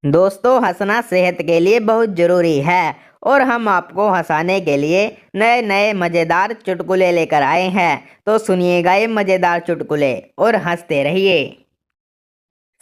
दोस्तों, हंसना सेहत के लिए बहुत जरूरी है और हम आपको हंसाने के लिए नए नए मजेदार चुटकुले लेकर आए हैं। तो सुनिएगा ये मजेदार चुटकुले और हंसते रहिए।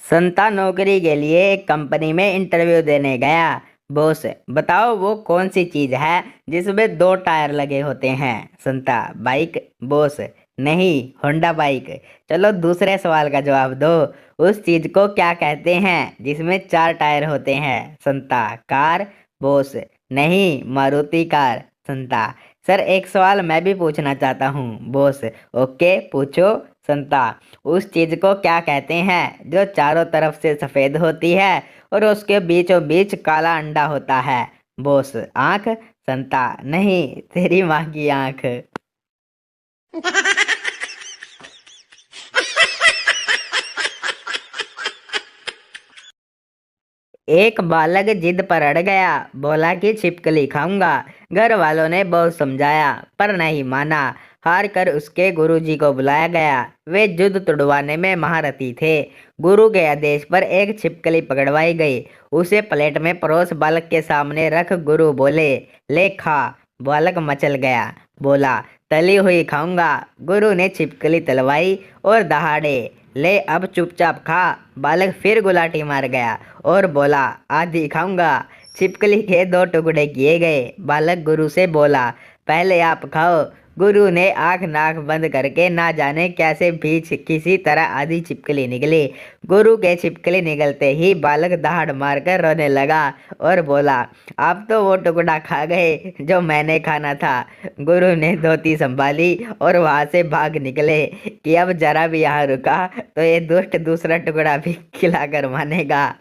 संता नौकरी के लिए एक कंपनी में इंटरव्यू देने गया। बॉस, बताओ वो कौन सी चीज है जिसमें दो टायर लगे होते हैं? संता, बाइक। बॉस, नहीं, होंडा बाइक। चलो दूसरे सवाल का जवाब दो। उस चीज को क्या कहते हैं जिसमें चार टायर होते हैं? संता, कार। बॉस, नहीं, मारुति कार। संता, सर एक सवाल मैं भी पूछना चाहता हूँ। बॉस, ओके पूछो। संता, उस चीज को क्या कहते हैं जो चारों तरफ से सफेद होती है और उसके बीचों बीच काला अंडा होता है? बॉस, आंख। संता, नहीं, तेरी माँ की आंख। एक बालक जिद पर अड़ गया, बोला कि छिपकली खाऊंगा। घर वालों ने बहुत समझाया पर नहीं माना। हार कर उसके गुरुजी को बुलाया गया। वे युद्ध तुड़वाने में महारथी थे। गुरु के आदेश पर एक छिपकली पकड़वाई गई। उसे प्लेट में परोस बालक के सामने रख गुरु बोले, ले खा। बालक मचल गया, बोला, तली हुई खाऊंगा। गुरु ने छिपकली तलवाई और दहाड़े, ले अब चुपचाप खा। बालक फिर गुलाटी मार गया और बोला, आधी खाऊंगा। छिपकली के दो टुकड़े किए गए। बालक गुरु से बोला, पहले आप खाओ। गुरु ने आंख नाक बंद करके ना जाने कैसे भी किसी तरह आधी छिपकली निकली। गुरु के छिपकली निकलते ही बालक दहाड़ मारकर रोने लगा और बोला, आप तो वो टुकड़ा खा गए जो मैंने खाना था। गुरु ने धोती संभाली और वहां से भाग निकले कि अब जरा भी यहाँ रुका तो ये दुष्ट दूसरा टुकड़ा भी खिलाकर मानेगा।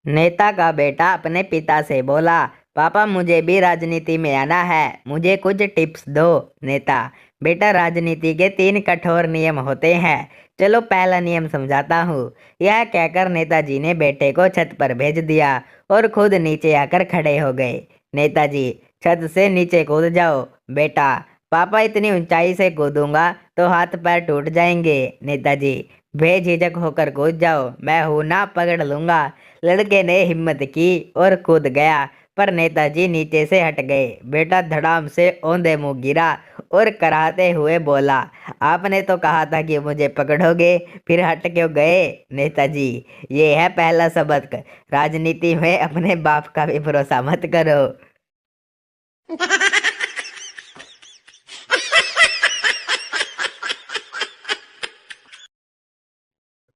नेता का बेटा अपने पिता से बोला, पापा मुझे भी राजनीति में आना है, मुझे कुछ टिप्स दो। नेता, बेटा राजनीति के 3 कठोर नियम होते हैं। चलो पहला नियम समझाता हूँ। यह कहकर नेताजी ने बेटे को छत पर भेज दिया और खुद नीचे आकर खड़े हो गए। नेताजी, छत से नीचे कूद जाओ। बेटा, पापा इतनी ऊंचाई से कूदूंगा तो हाथ पैर टूट जाएंगे। नेताजी, बेझिझक होकर कूद जाओ, मैं हूं ना, पकड़ लूंगा। लड़के ने हिम्मत की और कूद गया पर नेताजी नीचे से हट गए। बेटा धड़ाम से औंधे मुंह गिरा और कराहते हुए बोला, आपने तो कहा था कि मुझे पकड़ोगे, फिर हट क्यों गए? नेताजी, ये है पहला सबक, राजनीति में अपने बाप का भी भरोसा मत करो।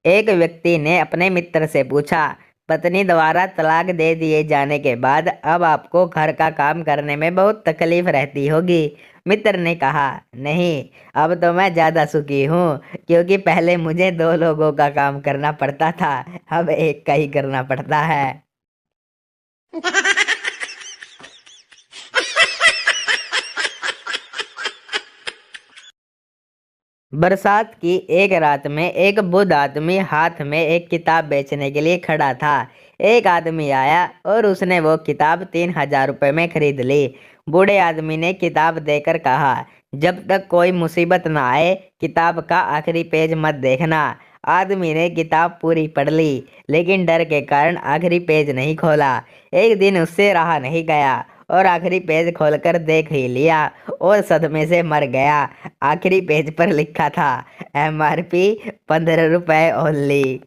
एक व्यक्ति ने अपने मित्र से पूछा, पत्नी द्वारा तलाक दे दिए जाने के बाद अब आपको घर का काम करने में बहुत तकलीफ रहती होगी। मित्र ने कहा, नहीं, अब तो मैं ज़्यादा सुखी हूँ क्योंकि पहले मुझे 2 लोगों का काम करना पड़ता था, अब एक का ही करना पड़ता है। बरसात की एक रात में एक बुढ़ आदमी हाथ में एक किताब बेचने के लिए खड़ा था। एक आदमी आया और उसने वो किताब 3,000 रुपये में खरीद ली। बूढ़े आदमी ने किताब देकर कहा, जब तक कोई मुसीबत ना आए किताब का आखिरी पेज मत देखना। आदमी ने किताब पूरी पढ़ ली लेकिन डर के कारण आखिरी पेज नहीं खोला। एक दिन उससे रहा नहीं गया और आखिरी पेज खोलकर देख ही लिया और सदमे से मर गया। आखिरी पेज पर लिखा था, MRP 15 रुपए ओनली।